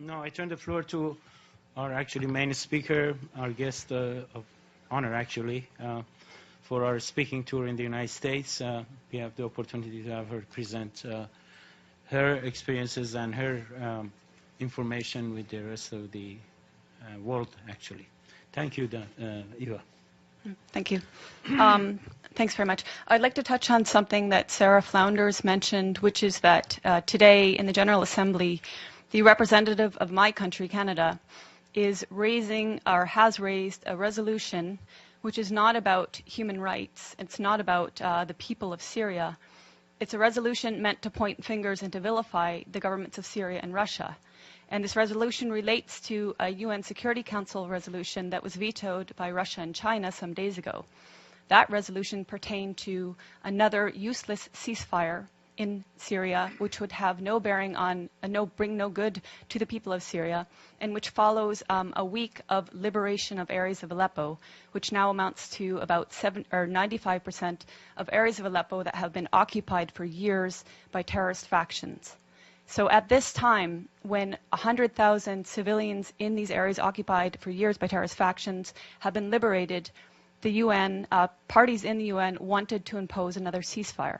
No, I turn the floor to our actually main speaker, our guest of honor actually, for our speaking tour in the United States. We have the opportunity to have her present her experiences and her information with the rest of the world actually. Thank you, Eva. Thank you. Thanks very much. I'd like to touch on something that Sarah Flounders mentioned, which is that today in the General Assembly, the representative of my country, Canada, is raising or has raised a resolution which is not about human rights. It's not about the people of Syria. It's a resolution meant to point fingers and to vilify the governments of Syria and Russia. And this resolution relates to a UN Security Council resolution that was vetoed by Russia and China some days ago. That resolution pertained to another useless ceasefire in Syria, which would have no bearing on, bring no good to the people of Syria, and which follows a week of liberation of areas of Aleppo, which now amounts to about 95% of areas of Aleppo that have been occupied for years by terrorist factions. So at this time, when 100,000 civilians in these areas occupied for years by terrorist factions have been liberated, the UN, parties in the UN wanted to impose another ceasefire.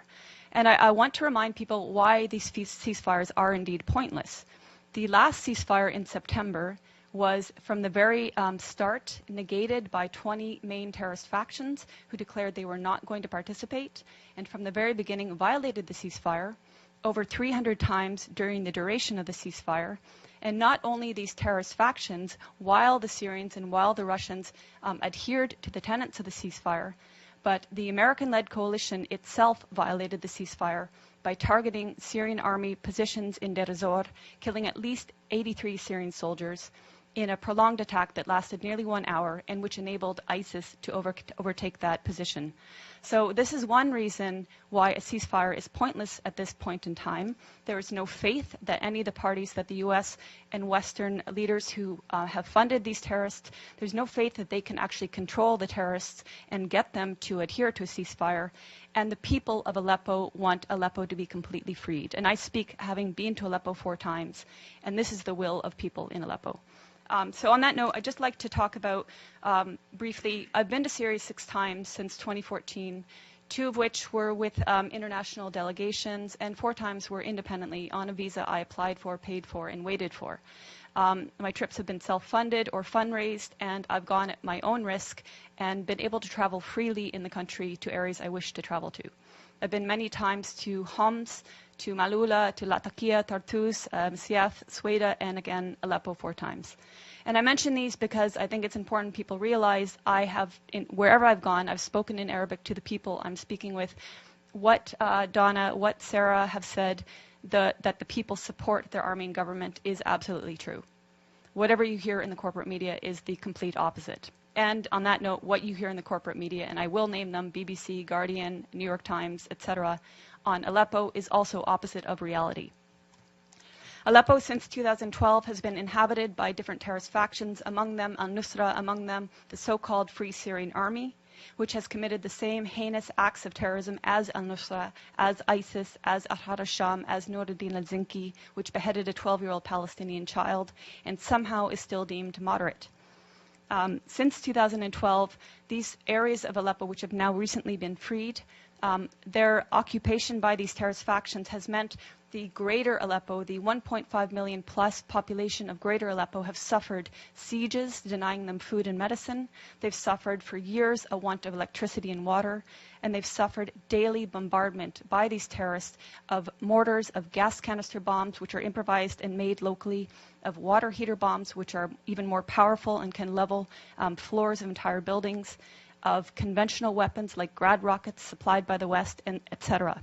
And I want to remind people why these ceasefires are indeed pointless. The last ceasefire in September was from the very start negated by 20 main terrorist factions who declared they were not going to participate, and from the very beginning violated the ceasefire over 300 times during the duration of the ceasefire. And not only these terrorist factions, while the Syrians and while the Russians adhered to the tenets of the ceasefire, but the American-led coalition itself violated the ceasefire by targeting Syrian army positions in Deir ez-Zor, killing at least 83 Syrian soldiers in a prolonged attack that lasted nearly 1 hour and which enabled ISIS to overtake that position. So this is one reason why a ceasefire is pointless at this point in time. There is no faith that any of the parties that the U.S. and Western leaders who have funded these terrorists, there's no faith that they can actually control the terrorists and get them to adhere to a ceasefire. And the people of Aleppo want Aleppo to be completely freed. And I speak having been to Aleppo 4 times, and this is the will of people in Aleppo. So on that note, I'd just like to talk about briefly, I've been to Syria 6 times since 2014, 2 of which were with international delegations, and 4 times were independently on a visa I applied for, paid for, and waited for. My trips have been self-funded or fundraised, and I've gone at my own risk and been able to travel freely in the country to areas I wish to travel to. I've been many times to Homs, to Malula, to Latakia, Tartus, Siath, Sweda, and again, Aleppo 4 times. And I mention these because I think it's important people realize I have, wherever I've gone, I've spoken in Arabic to the people I'm speaking with. What Donna, what Sarah have said, that the people support their army and government is absolutely true. Whatever you hear in the corporate media is the complete opposite. And on that note, what you hear in the corporate media, and I will name them, BBC, Guardian, New York Times, etc., on Aleppo is also opposite of reality. Aleppo since 2012 has been inhabited by different terrorist factions, among them al-Nusra, among them the so-called Free Syrian Army, which has committed the same heinous acts of terrorism as al-Nusra, as ISIS, as Ahrar al-Sham, as Nuruddin al-Zinki, which beheaded a 12-year-old Palestinian child and somehow is still deemed moderate. Since 2012, these areas of Aleppo, which have now recently been freed, their occupation by these terrorist factions has meant the greater Aleppo, the 1.5 million plus population of greater Aleppo have suffered sieges denying them food and medicine. They've suffered for years a want of electricity and water, and they've suffered daily bombardment by these terrorists of mortars, of gas canister bombs, which are improvised and made locally, of water heater bombs, which are even more powerful and can level floors of entire buildings, of conventional weapons like Grad rockets supplied by the West, and etc.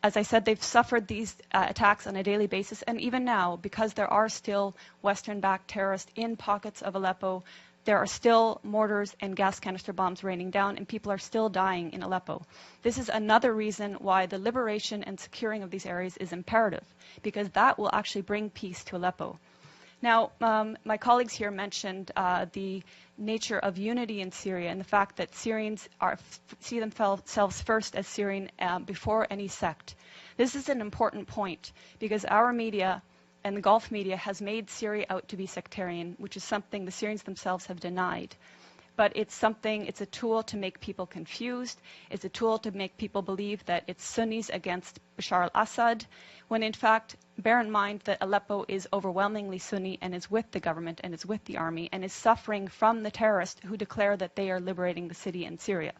As I said, they've suffered these attacks on a daily basis, and even now, because there are still Western-backed terrorists in pockets of Aleppo, there are still mortars and gas canister bombs raining down, and people are still dying in Aleppo. This is another reason why the liberation and securing of these areas is imperative, because that will actually bring peace to Aleppo. Now, my colleagues here mentioned the nature of unity in Syria and the fact that Syrians see themselves first as Syrian before any sect. This is an important point because our media and the Gulf media has made Syria out to be sectarian, which is something the Syrians themselves have denied. But it's a tool to make people confused. It's a tool to make people believe that it's Sunnis against Bashar al-Assad, when in fact, bear in mind that Aleppo is overwhelmingly Sunni and is with the government and is with the army and is suffering from the terrorists who declare that they are liberating the city in Syria.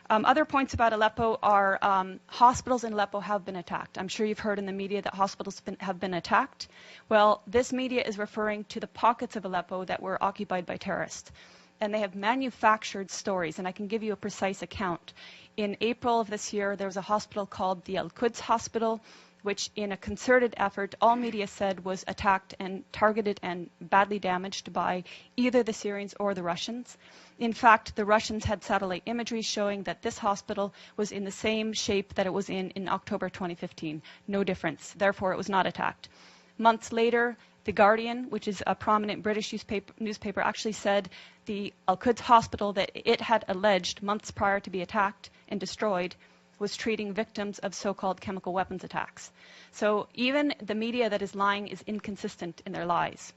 Other points about Aleppo are hospitals in Aleppo have been attacked. I'm sure you've heard in the media that hospitals have been attacked. Well, this media is referring to the pockets of Aleppo that were occupied by terrorists. And they have manufactured stories, and I can give you a precise account. In April of this year, there was a hospital called the Al-Quds Hospital, which in a concerted effort, all media said was attacked and targeted and badly damaged by either the Syrians or the Russians. In fact, the Russians had satellite imagery showing that this hospital was in the same shape that it was in October 2015. No difference. Therefore, it was not attacked. Months later, The Guardian, which is a prominent British newspaper, actually said the Al-Quds Hospital that it had alleged months prior to be attacked and destroyed was treating victims of so-called chemical weapons attacks. So even the media that is lying is inconsistent in their lies.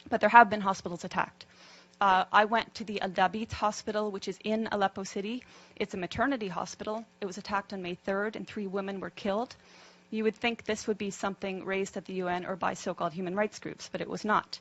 But there have been hospitals attacked. I went to the Al-Dabit Hospital, which is in Aleppo City. It's a maternity hospital. It was attacked on May 3rd, and 3 women were killed. You would think this would be something raised at the UN or by so-called human rights groups, but it was not.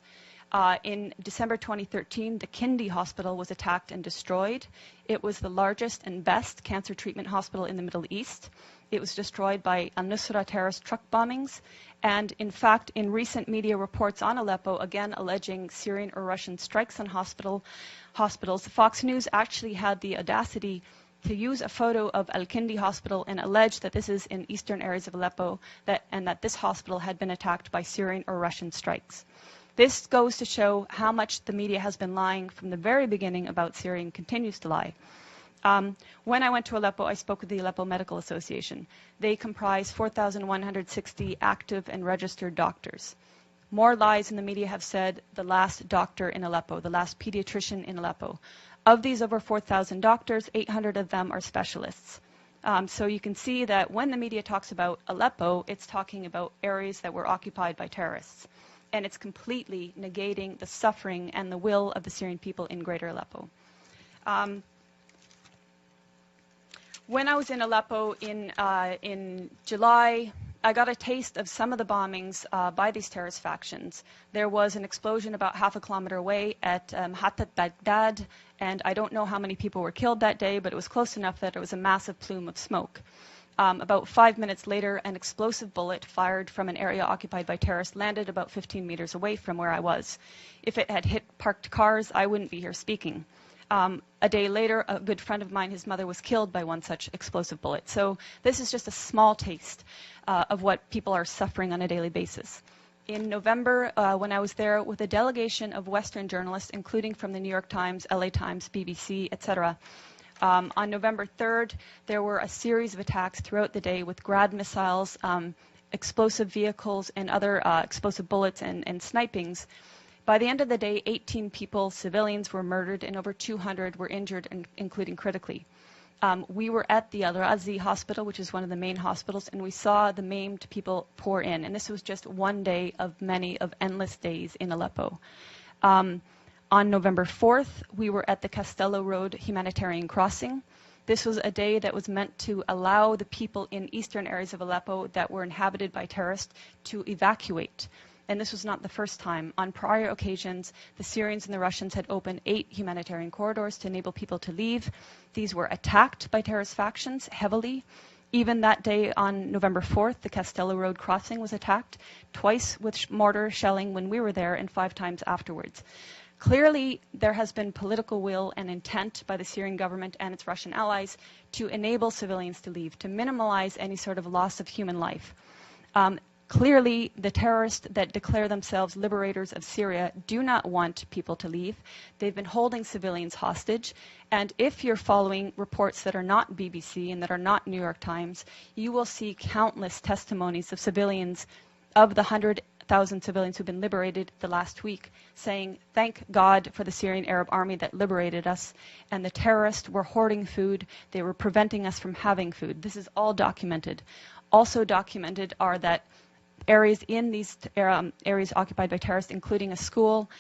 In December 2013, the Kindi Hospital was attacked and destroyed. It was the largest and best cancer treatment hospital in the Middle East. It was destroyed by al-Nusra terrorist truck bombings. And in fact, in recent media reports on Aleppo, again alleging Syrian or Russian strikes on hospitals, Fox News actually had the audacity to use a photo of Al-Kindi Hospital and allege that this is in eastern areas of Aleppo and that this hospital had been attacked by Syrian or Russian strikes. This goes to show how much the media has been lying from the very beginning about Syria and continues to lie. When I went to Aleppo, I spoke with the Aleppo Medical Association. They comprise 4,160 active and registered doctors. More lies in the media have said the last doctor in Aleppo, the last pediatrician in Aleppo. Of these over 4,000 doctors, 800 of them are specialists. So you can see that when the media talks about Aleppo, it's talking about areas that were occupied by terrorists. And it's completely negating the suffering and the will of the Syrian people in greater Aleppo. When I was in Aleppo in July, I got a taste of some of the bombings by these terrorist factions. There was an explosion about half a kilometer away at Hatat Baghdad, and I don't know how many people were killed that day, but it was close enough that it was a massive plume of smoke. About 5 minutes later, an explosive bullet fired from an area occupied by terrorists landed about 15 meters away from where I was. If it had hit parked cars, I wouldn't be here speaking. A day later, a good friend of mine, his mother was killed by one such explosive bullet. So this is just a small taste of what people are suffering on a daily basis. In November, when I was there with a delegation of Western journalists, including from the New York Times, LA Times, BBC, etc., on November 3rd, there were a series of attacks throughout the day with Grad missiles, explosive vehicles, and other explosive bullets and snipings. By the end of the day, 18 people, civilians, were murdered and over 200 were injured, including critically. We were at the Al-Razi hospital, which is one of the main hospitals, and we saw the maimed people pour in. And this was just one day of many of endless days in Aleppo. On November 4th, we were at the Castello Road humanitarian crossing. This was a day that was meant to allow the people in eastern areas of Aleppo that were inhabited by terrorists to evacuate. And this was not the first time. On prior occasions, the Syrians and the Russians had opened 8 humanitarian corridors to enable people to leave. These were attacked by terrorist factions heavily. Even that day on November 4th, the Castello Road crossing was attacked, twice with mortar shelling when we were there and 5 times afterwards. Clearly, there has been political will and intent by the Syrian government and its Russian allies to enable civilians to leave, to minimize any sort of loss of human life. Clearly, the terrorists that declare themselves liberators of Syria do not want people to leave. They've been holding civilians hostage. And if you're following reports that are not BBC and that are not New York Times, you will see countless testimonies of civilians, of the 100,000 civilians who've been liberated the last week, saying, thank God for the Syrian Arab army that liberated us, and the terrorists were hoarding food. They were preventing us from having food. This is all documented. Also documented are that areas in these areas occupied by terrorists, including a school,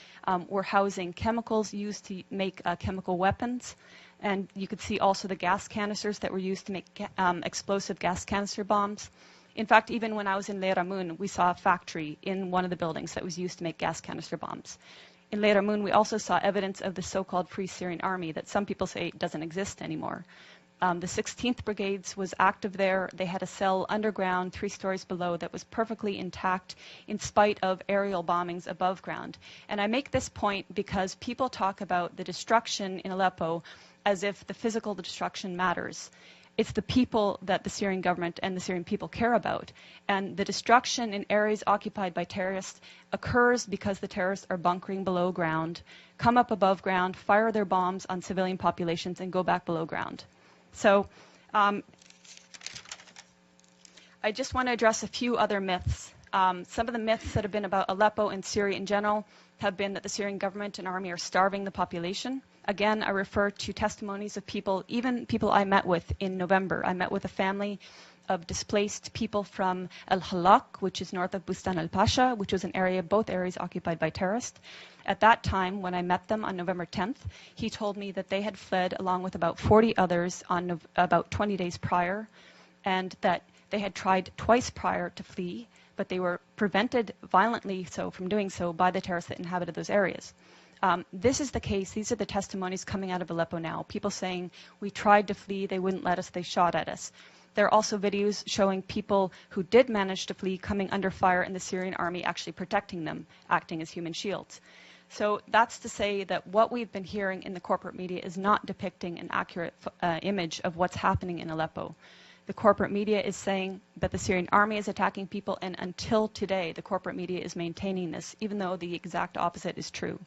were housing chemicals used to make chemical weapons. And you could see also the gas canisters that were used to make explosive gas canister bombs. In fact, even when I was in Leiramun, we saw a factory in one of the buildings that was used to make gas canister bombs. In Leiramun, we also saw evidence of the so-called Free Syrian Army that some people say doesn't exist anymore. The 16th Brigades was active there. They had a cell underground, 3 stories below, that was perfectly intact in spite of aerial bombings above ground. And I make this point because people talk about the destruction in Aleppo as if the physical destruction matters. It's the people that the Syrian government and the Syrian people care about. And the destruction in areas occupied by terrorists occurs because the terrorists are bunkering below ground, come up above ground, fire their bombs on civilian populations, and go back below ground. So I just want to address a few other myths. Some of the myths that have been about Aleppo and Syria in general have been that the Syrian government and army are starving the population. Again, I refer to testimonies of people, even people I met with in November. I met with a family of displaced people from El Halak, which is north of Bustan al-Pasha, which was an area, both areas occupied by terrorists. At that time, when I met them on November 10th, he told me that they had fled along with about 40 others on about 20 days prior, and that they had tried twice prior to flee, but they were prevented violently so from doing so by the terrorists that inhabited those areas. This is the case. These are the testimonies coming out of Aleppo now. People saying, we tried to flee, they wouldn't let us, they shot at us. There are also videos showing people who did manage to flee coming under fire and the Syrian army actually protecting them, acting as human shields. So that's to say that what we've been hearing in the corporate media is not depicting an accurate image of what's happening in Aleppo. The corporate media is saying that the Syrian army is attacking people, and until today, the corporate media is maintaining this, even though the exact opposite is true.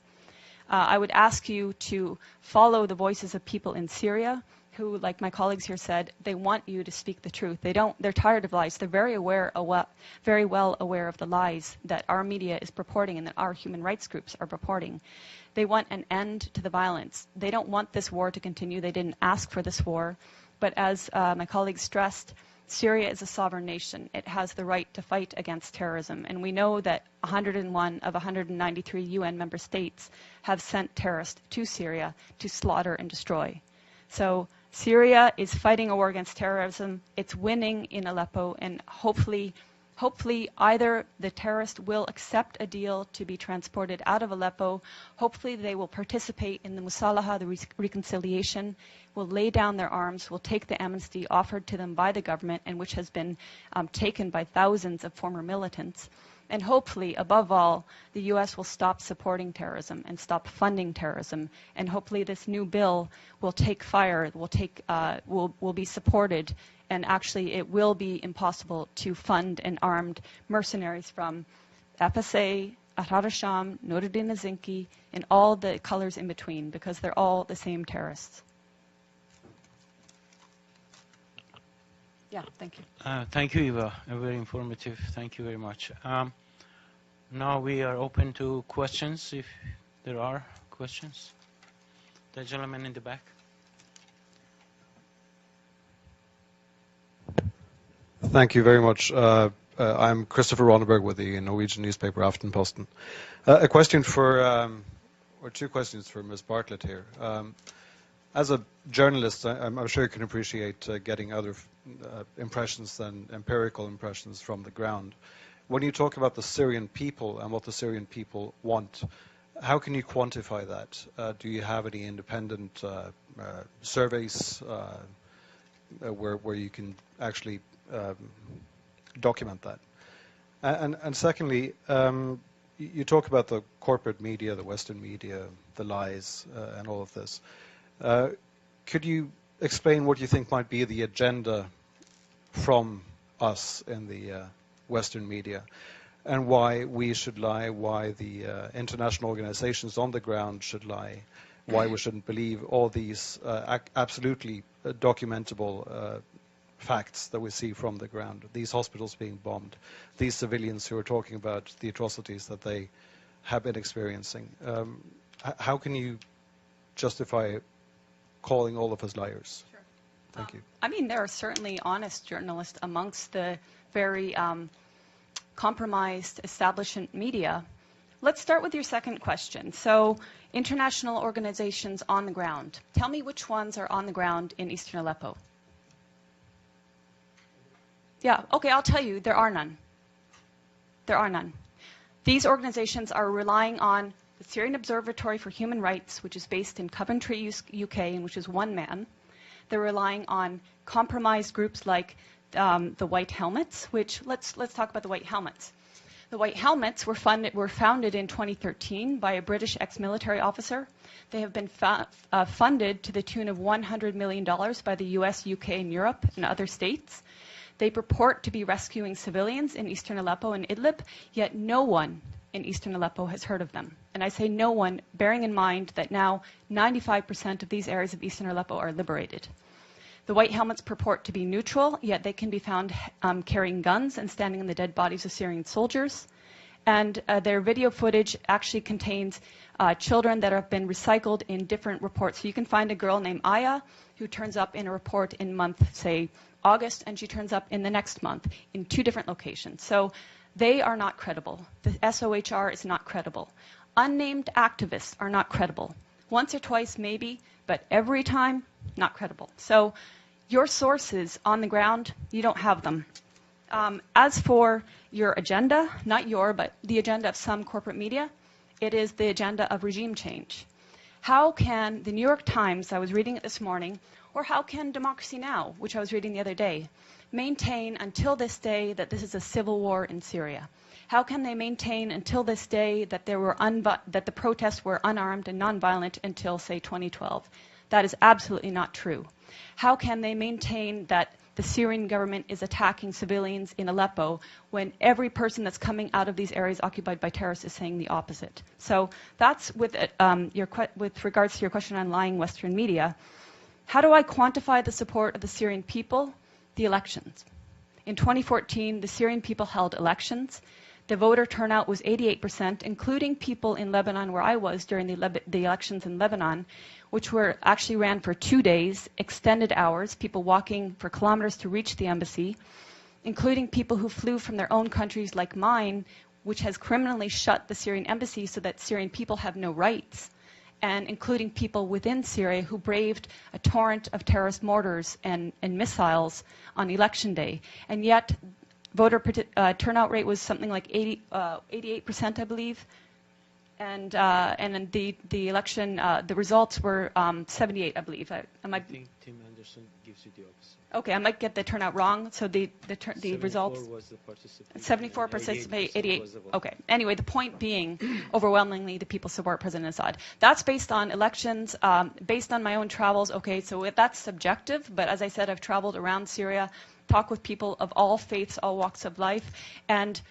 I would ask you to follow the voices of people in Syria who, like my colleagues here said, they want you to speak the truth. They're tired of lies. They're very well aware of the lies that our media is purporting and that our human rights groups are purporting. They want an end to the violence. They don't want this war to continue. They didn't ask for this war. But as my colleagues stressed, Syria is a sovereign nation. It has the right to fight against terrorism. And we know that 101 of 193 UN member states have sent terrorists to Syria to slaughter and destroy. So Syria is fighting a war against terrorism. It's winning in Aleppo, and hopefully either the terrorists will accept a deal to be transported out of Aleppo, hopefully they will participate in the Musalaha, the reconciliation, will lay down their arms, will take the amnesty offered to them by the government and which has been taken by thousands of former militants. And hopefully, above all, the U.S. will stop supporting terrorism and stop funding terrorism. And hopefully this new bill will take fire, will be supported, and actually it will be impossible to fund an armed mercenaries from FSA, Ahrar al-Sham, Nuruddin al-Zinki, and all the colors in between, because they're all the same terrorists. Yeah, thank you. Thank you, Eva. Very informative. Thank you very much. Now we are open to questions, if there are questions. The gentleman in the back. Thank you very much. I'm Christopher Ronneberg with the Norwegian newspaper Aftenposten. A question for, or two questions for Ms. Bartlett here. As a journalist, I'm sure you can appreciate getting other impressions than empirical impressions from the ground. When you talk about the Syrian people and what the Syrian people want, how can you quantify that? Do you have any independent surveys where you can actually document that? And secondly, you talk about the corporate media, the Western media, the lies, and all of this. Could you explain what you think might be the agenda from us in the Western media, and why we should lie, why the international organizations on the ground should lie, why we shouldn't believe all these absolutely documentable facts that we see from the ground, these hospitals being bombed, these civilians who are talking about the atrocities that they have been experiencing. How can you justify calling all of us liars? Sure. Thank you. I mean, there are certainly honest journalists amongst the very compromised establishment media. Let's start with your second question. So, international organizations on the ground. Tell me which ones are on the ground in eastern Aleppo. Yeah, okay, I'll tell you, there are none. There are none. These organizations are relying on the Syrian Observatory for Human Rights, which is based in Coventry, UK, and which is one man. They're relying on compromised groups like the White Helmets, which, let's talk about the White Helmets. The White Helmets were founded in 2013 by a British ex-military officer. They have been funded to the tune of $100 million by the US, UK, and Europe, and other states. They purport to be rescuing civilians in eastern Aleppo and Idlib, yet no one in eastern Aleppo has heard of them. And I say no one, bearing in mind that now 95% of these areas of eastern Aleppo are liberated. The White Helmets purport to be neutral, yet they can be found carrying guns and standing on the dead bodies of Syrian soldiers. And their video footage actually contains children that have been recycled in different reports. So you can find a girl named Aya who turns up in a report in month, say, August, and she turns up in the next month in 2 different locations. So they are not credible. The SOHR is not credible. Unnamed activists are not credible. Once or twice, maybe, but every time, not credible. So your sources on the ground, you don't have them. As for your agenda, not your, but the agenda of some corporate media, it is the agenda of regime change. How can the New York Times, I was reading it this morning, or how can Democracy Now!, which I was reading the other day, maintain until this day that this is a civil war in Syria? How can they maintain until this day that that the protests were unarmed and nonviolent until, say, 2012? That is absolutely not true. How can they maintain that the Syrian government is attacking civilians in Aleppo when every person that's coming out of these areas occupied by terrorists is saying the opposite? So that's with regards to your question on lying Western media. How do I quantify the support of the Syrian people? The elections. In 2014, the Syrian people held elections. The voter turnout was 88%, including people in Lebanon, where I was during the elections in Lebanon, which were actually ran for 2 days, extended hours, people walking for kilometers to reach the embassy, including people who flew from their own countries like mine, which has criminally shut the Syrian embassy so that Syrian people have no rights, and including people within Syria who braved a torrent of terrorist mortars and missiles on election day. And yet, voter turnout rate was something like 88%, I believe. And then the election, the results were 78, I believe. I think Tim Anderson gives you the opposite. Okay, I might get the turnout wrong. So the results. 74 was the participation. 74 participate, 88. Okay. Anyway, the point being, overwhelmingly, the people support President Assad. That's based on elections, based on my own travels. Okay, so that's subjective. But as I said, I've traveled around Syria, talked with people of all faiths, all walks of life, and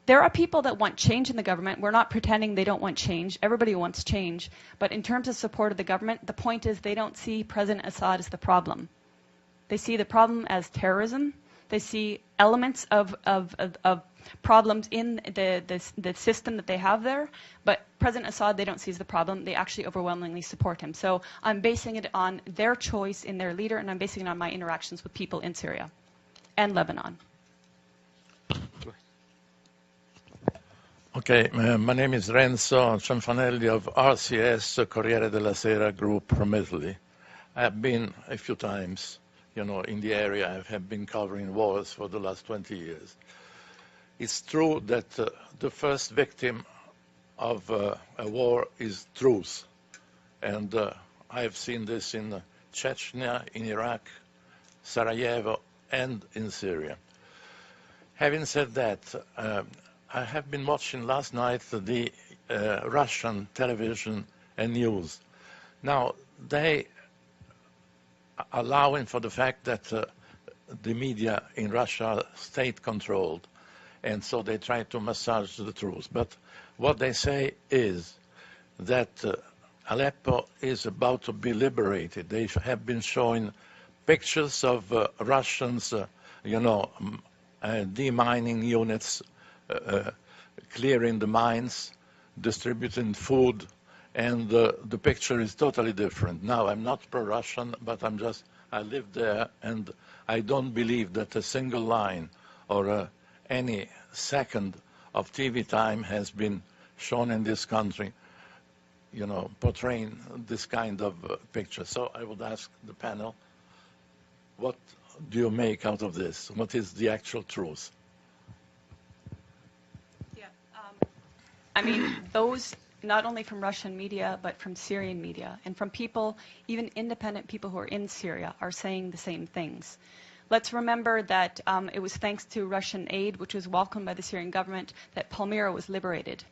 there are people that want change in the government. We're not pretending they don't want change. Everybody wants change. But in terms of support of the government, the point is they don't see President Assad as the problem. They see the problem as terrorism. They see elements of problems in the system that they have there. But President Assad, they don't see as the problem. They actually overwhelmingly support him. So I'm basing it on their choice in their leader, and I'm basing it on my interactions with people in Syria and Lebanon. Okay, my name is Renzo Cianfanelli of RCS, Corriere della Sera group from Italy. I have been a few times, in the area. I have been covering wars for the last 20 years. It's true that the first victim of a war is truth. And I have seen this in Chechnya, in Iraq, Sarajevo, and in Syria. Having said that, I have been watching last night the Russian television and news. Now, they are allowing for the fact that the media in Russia are state-controlled, and so they try to massage the truth. But what they say is that Aleppo is about to be liberated. They have been showing pictures of Russians, demining units, clearing the mines, distributing food, and the picture is totally different. Now, I'm not pro-Russian, but I live there, and I don't believe that a single line or any second of TV time has been shown in this country, you know, portraying this kind of picture. So I would ask the panel, what do you make out of this? What is the actual truth? Yeah, I mean, those not only from Russian media, but from Syrian media, and from people, even independent people who are in Syria, are saying the same things. Let's remember that it was thanks to Russian aid, which was welcomed by the Syrian government, that Palmyra was liberated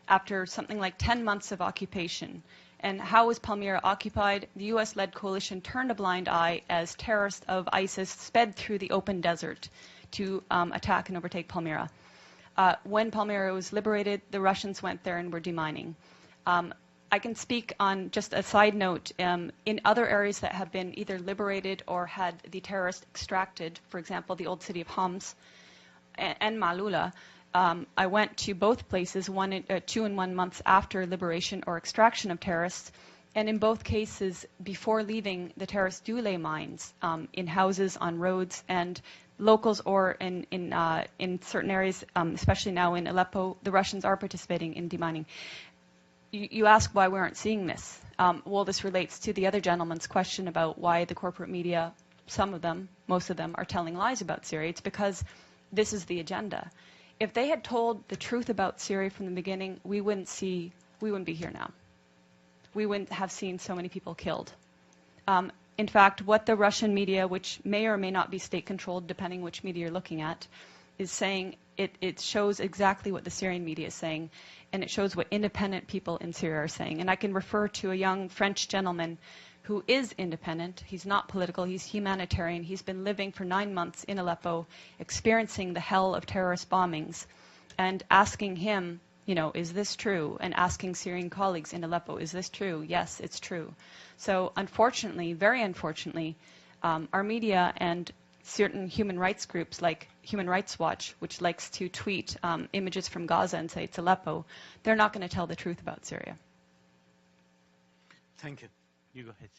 after something like 10 months of occupation. And how was Palmyra occupied? The U.S.-led coalition turned a blind eye as terrorists of ISIS sped through the open desert to attack and overtake Palmyra. When Palmyra was liberated, the Russians went there and were demining. I can speak on just a side note, in other areas that have been either liberated or had the terrorists extracted, for example, the old city of Homs and Malula, I went to both places 2 and 1 months after liberation or extraction of terrorists, and in both cases, before leaving, the terrorists do lay mines in houses, on roads, and locals or in certain areas, especially now in Aleppo, the Russians are participating in demining. You ask why we aren't seeing this. Well, this relates to the other gentleman's question about why the corporate media, some of them, most of them, are telling lies about Syria. It's because this is the agenda. If they had told the truth about Syria from the beginning, we wouldn't be here now. We wouldn't have seen so many people killed. In fact, what the Russian media, which may or may not be state-controlled, depending which media you're looking at, is saying, it shows exactly what the Syrian media is saying, and it shows what independent people in Syria are saying. And I can refer to a young French gentleman who is independent. He's not political, he's humanitarian. He's been living for 9 months in Aleppo, experiencing the hell of terrorist bombings, and asking him, you know, is this true? And asking Syrian colleagues in Aleppo, is this true? Yes, it's true. So unfortunately, very unfortunately, our media and certain human rights groups like Human Rights Watch, which likes to tweet images from Gaza and say it's Aleppo, they're not going to tell the truth about Syria. Thank you. You go ahead.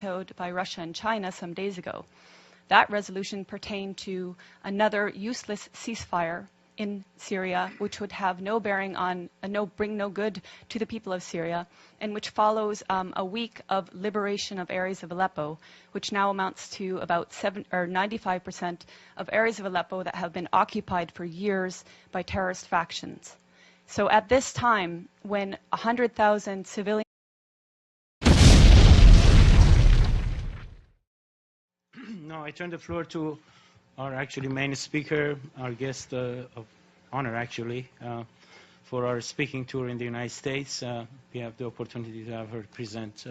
Vetoed by Russia and China some days ago. That resolution pertained to another useless ceasefire in Syria, which would have no bearing on, bring no good to the people of Syria, and which follows a week of liberation of areas of Aleppo, which now amounts to about 95% of areas of Aleppo that have been occupied for years by terrorist factions. So at this time, when 100,000 civilians No, I turn the floor to our actually main speaker, our guest of honor actually, for our speaking tour in the United States. We have the opportunity to have her present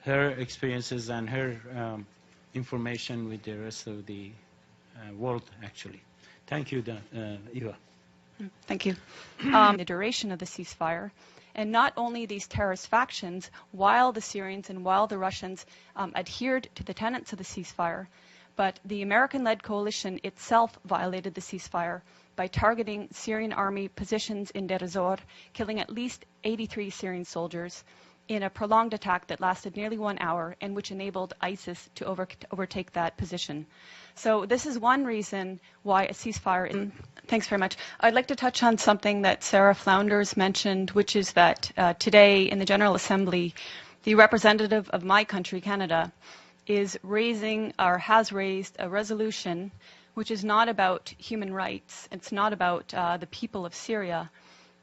her experiences and her information with the rest of the world actually. Thank you, Eva. Thank you. The duration of the ceasefire, and not only these terrorist factions, while the Syrians and while the Russians adhered to the tenets of the ceasefire, but the American-led coalition itself violated the ceasefire by targeting Syrian army positions in Deir ez-Zor, killing at least 83 Syrian soldiers in a prolonged attack that lasted nearly 1 hour and which enabled ISIS to overtake that position. So this is one reason why a ceasefire... Thanks very much. I'd like to touch on something that Sarah Flounders mentioned, which is that today in the General Assembly, the representative of my country, Canada, is raising or has raised a resolution which is not about human rights. It's not about the people of Syria.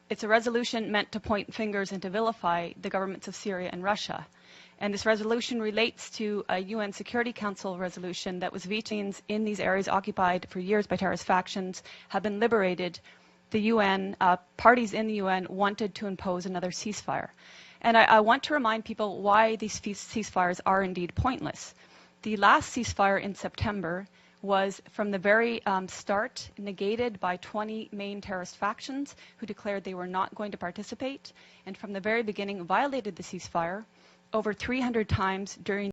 It's a resolution meant to point fingers and to vilify the governments of Syria and Russia. And this resolution relates to a UN Security Council resolution that was vetoed in these areas occupied for years by terrorist factions, have been liberated. The UN, parties in the UN wanted to impose another ceasefire. And I want to remind people why these ceasefires are indeed pointless. The last ceasefire in September was from the very start negated by 20 main terrorist factions who declared they were not going to participate, and from the very beginning violated the ceasefire over 300 times during